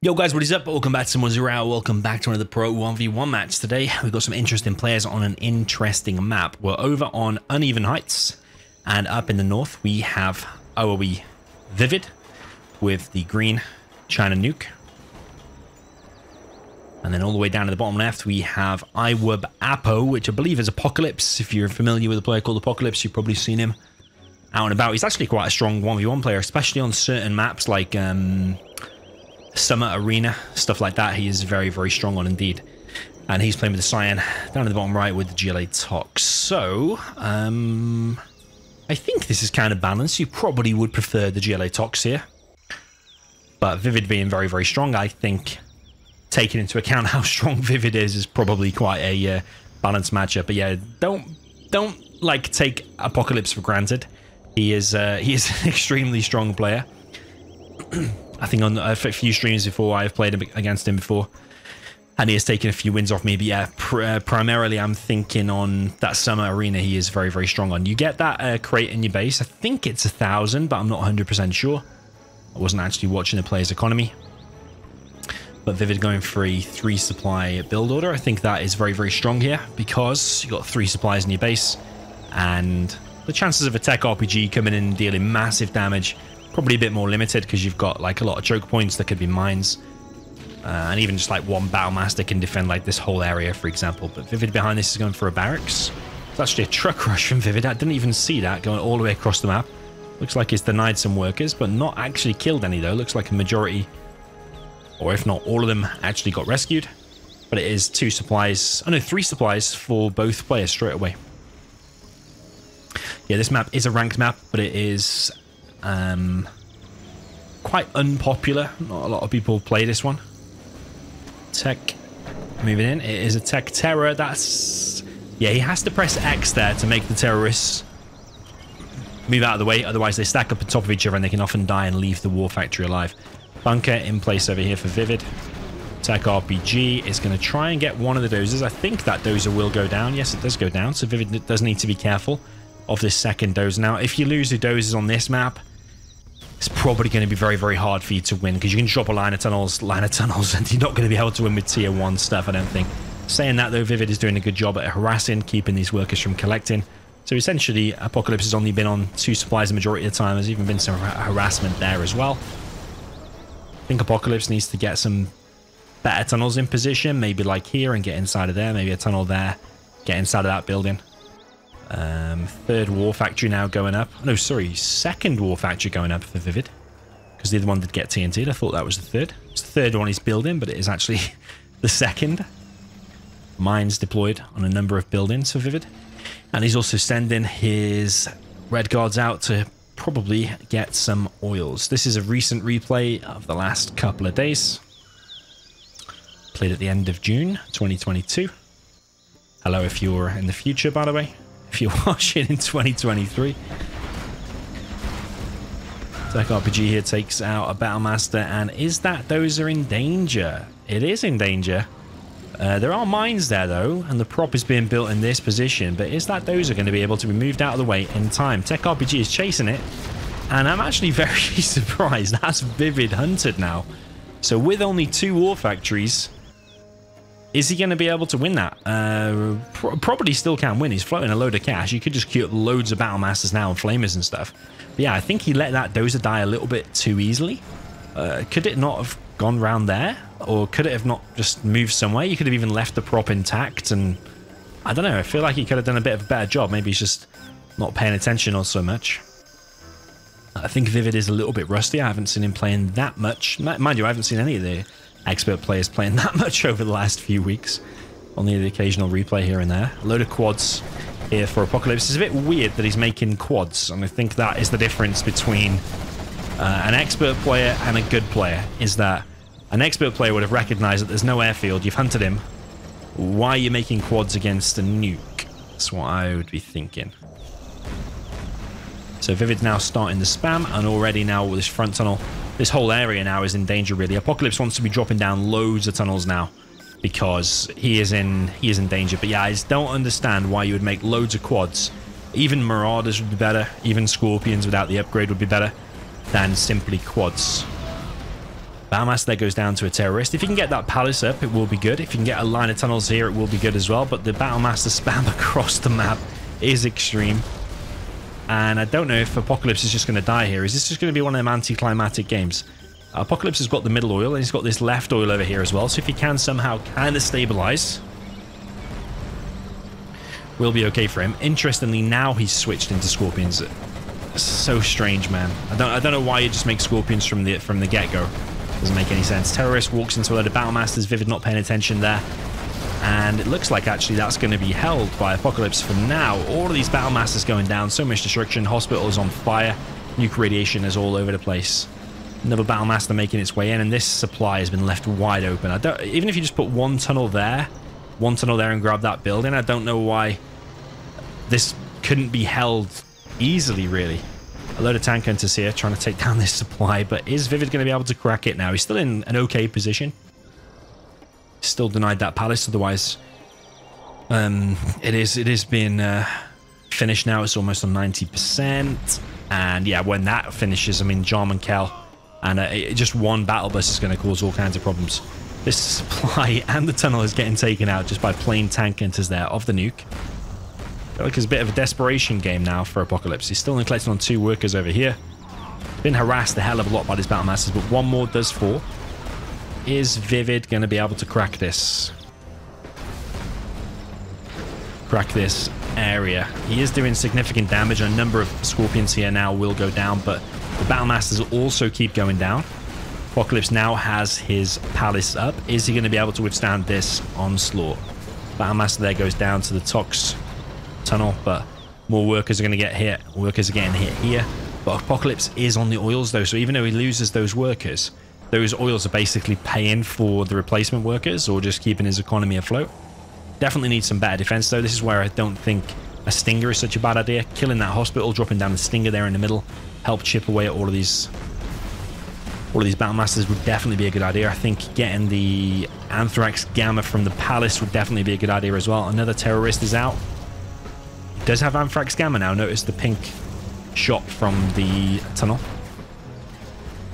Yo guys, what is up? Welcome back to more Zero. Welcome back to another Pro 1v1 match. Today we've got some interesting players on an interesting map. We're over on Uneven Heights, and up in the north we have ViViD with the green China nuke. And then all the way down to the bottom left we have Apo, which I believe is Apocolypse. If you're familiar with a player called Apocolypse, you've probably seen him out and about. He's actually quite a strong 1v1 player, especially on certain maps like Summer Arena, stuff like that. He is very, very strong on indeed. And he's playing with the Cyan down at the bottom right with the GLA-Tox. So, I think this is kind of balanced. You probably would prefer the GLA-Tox here. But ViViD being very, very strong, I think, taking into account how strong ViViD is probably quite a balanced matchup. But yeah, don't like take Apocolypse for granted. He is an extremely strong player. I think on a few streams before I've played against him before, and he has taken a few wins off me. But yeah, primarily I'm thinking on that Summer Arena he is very, very strong on. You get that crate in your base. I think it's 1,000, but I'm not 100% sure. I wasn't actually watching the player's economy. But ViViD going for a 3 supply build order. I think that is very, very strong here because you've got 3 supplies in your base, and the chances of a tech RPG coming in and dealing massive damage probably a bit more limited because you've got like a lot of choke points that could be mines, and even just like one Battlemaster can defend like this whole area, for example. But ViViD behind this is going for a barracks. It's actually a truck rush from ViViD. I didn't even see that going all the way across the map. Looks like it's denied some workers, but not actually killed any though. Looks like a majority, or if not all of them, actually got rescued. But it is 2 supplies, oh no, 3 supplies for both players straight away. Yeah, this map is a ranked map, but it is quite unpopular. Not a lot of people play this one. Tech moving in. It is a tech terror. That's, yeah, he has to press X there to make the terrorists move out of the way. Otherwise they stack up on top of each other and they can often die and leave the war factory alive. Bunker in place over here for ViViD. Tech RPG is going to try and get one of the dozers. I think that dozer will go down. Yes, it does go down. So ViViD does need to be careful of this second dozer. Now, if you lose the dozers on this map, it's probably going to be very, very hard for you to win because you can drop a line of tunnels, and you're not going to be able to win with tier 1 stuff, I don't think. Saying that, though, ViViD is doing a good job at harassing, keeping these workers from collecting. So essentially, Apocolypse has only been on 2 supplies the majority of the time. There's even been some harassment there as well. I think Apocolypse needs to get some better tunnels in position, maybe like here and get inside of there, maybe a tunnel there, get inside of that building. 3rd war factory now going up. No, sorry, 2nd war factory going up for ViViD because the other one did get TNT'd. I thought that was the 3rd. It's the 3rd one he's building, but it is actually the 2nd. Mines deployed on a number of buildings for ViViD, and he's also sending his red guards out to probably get some oils. This is a recent replay of the last couple of days. Played at the end of June 2022. Hello if you're in the future, by the way. If you're watching in 2023. Tech RPG here takes out a Battlemaster, and is that dozer in danger? It is in danger. There are mines there though, and the prop is being built in this position, but is that dozer going to be able to be moved out of the way in time? Tech RPG is chasing it, and I'm actually very surprised. That's ViViD hunted now. So with only 2 war factories, is he going to be able to win that? Probably still can win. He's floating a load of cash. You could just queue up loads of Battlemasters now and Flamers and stuff. But yeah, I think he let that dozer die a little bit too easily. Could it not have gone round there? Or could it have not just moved somewhere? You could have even left the prop intact, and I don't know. I feel like he could have done a bit of a better job. Maybe he's just not paying attention or so much. I think ViViD is a little bit rusty. I haven't seen him playing that much. Mind you, I haven't seen any of the expert players playing that much over the last few weeks. Only the occasional replay here and there. A load of quads here for Apocolypse. It's a bit weird that he's making quads, and I think that is the difference between an expert player and a good player, is that an expert player would have recognized that there's no airfield, you've hunted him, why are you making quads against a nuke? That's what I would be thinking. So ViViD's now starting the spam, and already now with this front tunnel, this whole area now is in danger, really. Apocolypse wants to be dropping down loads of tunnels now because he is in danger. But yeah, I just don't understand why you would make loads of quads. Even Marauders would be better. Even Scorpions without the upgrade would be better than simply quads. Battlemaster there goes down to a terrorist. If you can get that palace up, it will be good. If you can get a line of tunnels here, it will be good as well. But the Battlemaster spam across the map is extreme. And I don't know if Apocolypse is just going to die here. Is this just going to be one of them anticlimactic games? Apocolypse has got the middle oil, and he's got this left oil over here as well. So if he can somehow kind of stabilize, will be okay for him. Interestingly, now he's switched into Scorpions. So strange, man. I don't know why you just make Scorpions from the get-go. Doesn't make any sense. Terrorist walks into a load of Battlemasters. ViViD not paying attention there. And it looks like actually that's going to be held by Apocolypse for now. All of these Battlemasters going down. So much destruction. Hospital is on fire. Nuke radiation is all over the place. Another Battlemaster making its way in. And this supply has been left wide open. Even if you just put one tunnel there and grab that building, I don't know why this couldn't be held easily, really. A load of tank hunters here trying to take down this supply. But is ViViD going to be able to crack it now? He's still in an okay position. Still denied that palace, otherwise it is being finished now. It's almost on 90%, and yeah, when that finishes, I mean, Jarman Kell and just one battle bus is going to cause all kinds of problems. This supply and the tunnel is getting taken out just by plain tank hunters there of the nuke. I feel like it's a bit of a desperation game now for Apocolypse. He's still only collecting on 2 workers over here. Been harassed a hell of a lot by these Battlemasters, but one more does fall. Is ViViD going to be able to crack this? Crack this area. He is doing significant damage. A number of Scorpions here now will go down, but the Battlemasters also keep going down. Apocolypse now has his palace up. Is he going to be able to withstand this onslaught? Battlemaster there goes down to the Tox tunnel, but more workers are going to get hit. Workers are getting hit here. But Apocolypse is on the oils, though, so even though he loses those workers, those oils are basically paying for the replacement workers or just keeping his economy afloat. Definitely needs some better defense, though. This is where I don't think a Stinger is such a bad idea. Killing that hospital, dropping down the Stinger there in the middle, help chip away at all of these Battlemasters would definitely be a good idea. I think getting the Anthrax Gamma from the Palace would definitely be a good idea as well. Another terrorist is out. He does have Anthrax Gamma now. Notice the pink shot from the tunnel.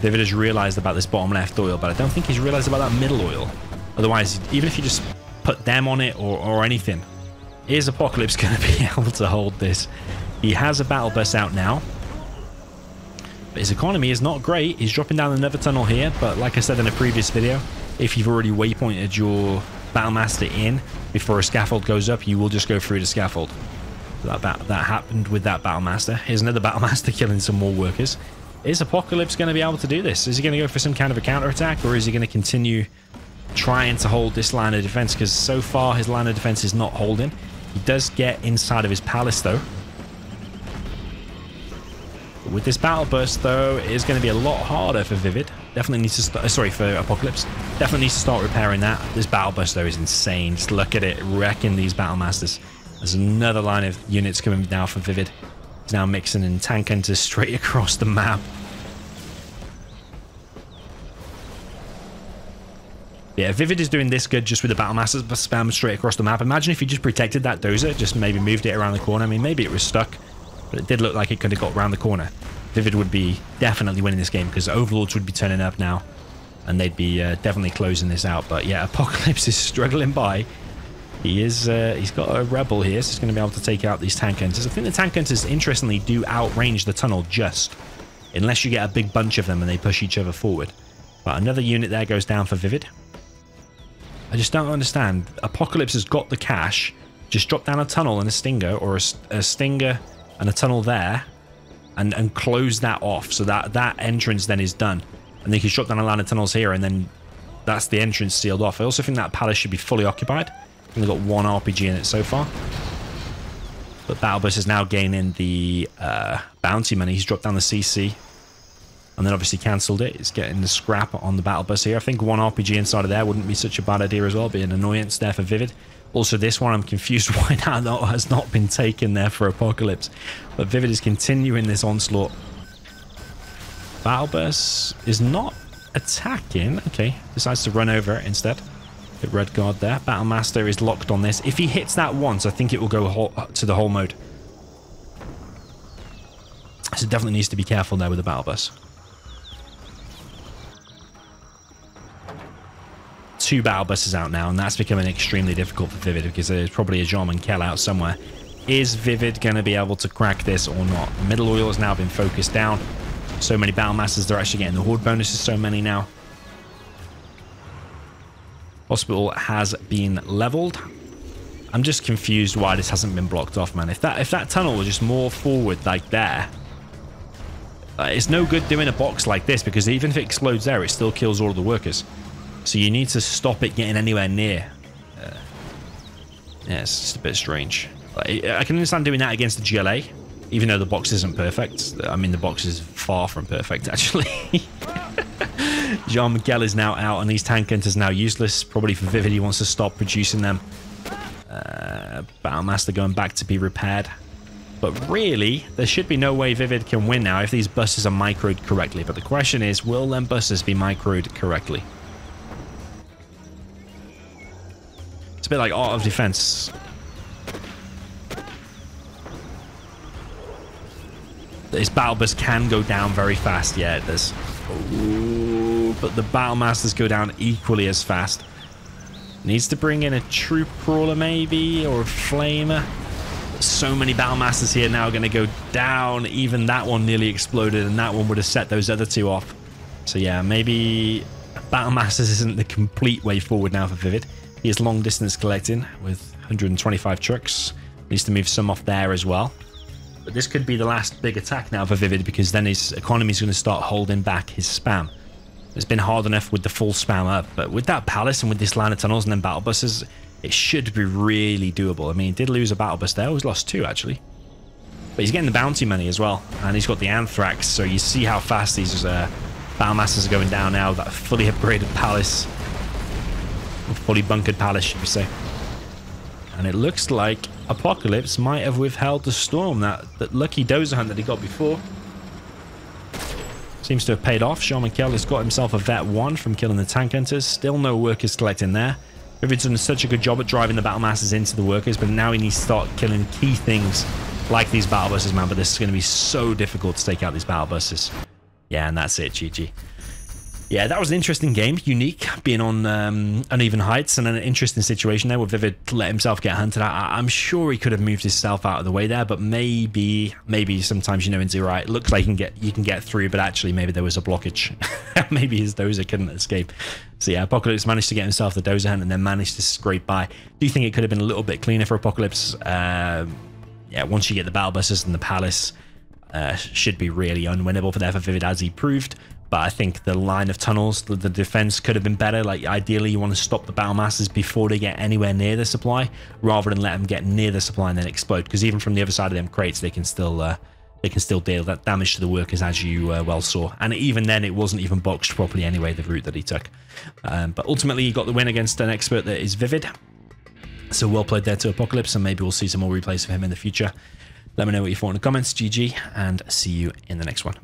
ViViD has realized about this bottom left oil, but I don't think he's realized about that middle oil. Otherwise, even if you just put them on it or anything, is Apocolypse going to be able to hold this? He has a battle bus out now, but his economy is not great. He's dropping down another tunnel here, but like I said in a previous video, if you've already waypointed your Battlemaster in before a scaffold goes up, you will just go through the scaffold. That happened with that Battlemaster. Here's another Battlemaster killing some more workers. Is Apocolypse going to be able to do this? Is he going to go for some kind of a counterattack, or is he going to continue trying to hold this line of defense? Because so far his line of defense is not holding. He does get inside of his palace, though. But with this battle burst, though, it is going to be a lot harder for ViViD. Definitely needs to start. Sorry, for Apocolypse. Definitely needs to start repairing that. This battle burst, though, is insane. Just look at it, wrecking these Battlemasters. There's another line of units coming now for ViViD. He's now mixing in tank hunters straight across the map. Yeah, ViViD is doing this good just with the Battlemasters spam straight across the map. Imagine if he just protected that dozer, just maybe moved it around the corner. I mean, maybe it was stuck, but it did look like it could have got around the corner. ViViD would be definitely winning this game because Overlords would be turning up now, and they'd be definitely closing this out. But yeah, Apocolypse is struggling by. He's got a rebel here, so he's going to be able to take out these tank hunters. I think the tank hunters, interestingly, do outrange the tunnel just, unless you get a big bunch of them and they push each other forward. But another unit there goes down for ViViD. I just don't understand. Apocolypse has got the cash, just drop down a tunnel and a Stinger, or a Stinger and a tunnel there, and close that off, so that entrance then is done. And then you can drop down a line of tunnels here, and then that's the entrance sealed off. I also think that palace should be fully occupied. We've got 1 RPG in it so far. But Battlebus is now gaining the bounty money. He's dropped down the CC. And then obviously cancelled it. It's getting the scrap on the Battlebus here. I think 1 RPG inside of there wouldn't be such a bad idea as well. Be an annoyance there for ViViD. Also this one, I'm confused why that has not been taken there for Apocolypse. But ViViD is continuing this onslaught. Battlebus is not attacking. Okay, decides to run over it instead. The red guard there. Battlemaster is locked on this. If he hits that once, I think it will go to the whole mode. So definitely needs to be careful there with the Battlebus. 2 battle buses out now, and that's becoming extremely difficult for ViViD because there's probably a Jean-Michel out somewhere. Is ViViD going to be able to crack this or not? Middle oil has now been focused down. So many battle masters, they're actually getting the horde bonuses, so many now. Hospital has been leveled. I'm just confused why this hasn't been blocked off, man. If that tunnel was just more forward like there, it's no good doing a box like this because even if it explodes there, it still kills all of the workers. So you need to stop it getting anywhere near. Yeah, it's just a bit strange. I can understand doing that against the GLA, even though the box isn't perfect. I mean, the box is far from perfect, actually. Jean-Michel is now out, and these tank hunters now useless. Probably for ViViD, he wants to stop producing them. Battlemaster going back to be repaired. But really, there should be no way ViViD can win now if these buses are microed correctly. But the question is, will them buses be microed correctly? It's a bit like Art of Defense. This battle bus can go down very fast. Yeah, it does. Ooh, but the battle masters go down equally as fast. Needs to bring in a troop crawler maybe, or a flamer. So many battle masters here now are going to go down. Even that one nearly exploded, and that one would have set those other 2 off. So yeah, maybe battle masters isn't the complete way forward now for ViViD. He is long distance collecting with 125 trucks. Needs to move some off there as well. But this could be the last big attack now for ViViD, because then his economy is going to start holding back his spam. It's been hard enough with the full spam up, but with that palace and with this line of tunnels and then battle buses, it should be really doable. I mean, he did lose a battle bus there. He's lost 2, actually. But he's getting the bounty money as well, and he's got the anthrax, so you see how fast these battle masters are going down now. That fully upgraded palace, or fully bunkered palace, should we say. And it looks like Apocolypse might have withheld the storm, that lucky dozer hunt that he got before. Seems to have paid off. Jean-Michel has got himself a vet 1 from killing the tank hunters. Still no workers collecting there. ViViD's done such a good job at driving the battle masters into the workers, but now he needs to start killing key things like these battle buses, man. But this is going to be so difficult to take out these battle buses. Yeah, and that's it, GG. Yeah, that was an interesting game. Unique, being on uneven heights, and an interesting situation there where ViViD let himself get hunted. I'm sure he could have moved himself out of the way there, but maybe sometimes, you know, in Zero, it looks like you can get through, but actually maybe there was a blockage. Maybe his dozer couldn't escape. So yeah, Apocolypse managed to get himself the dozer hunt and then managed to scrape by. Do you think it could have been a little bit cleaner for Apocolypse? Yeah, once you get the battle buses and the palace, should be really unwinnable for ViViD, as he proved. But I think the line of tunnels, the defense could have been better. Like, ideally, you want to stop the battle masters before they get anywhere near the supply, rather than let them get near the supply and then explode. Because even from the other side of them crates, they can still deal that damage to the workers, as you well saw. And even then, it wasn't even boxed properly anyway, the route that he took. But ultimately, he got the win against an expert that is ViViD. So well played there to Apocolypse, and maybe we'll see some more replays of him in the future. Let me know what you thought in the comments. GG, and see you in the next one.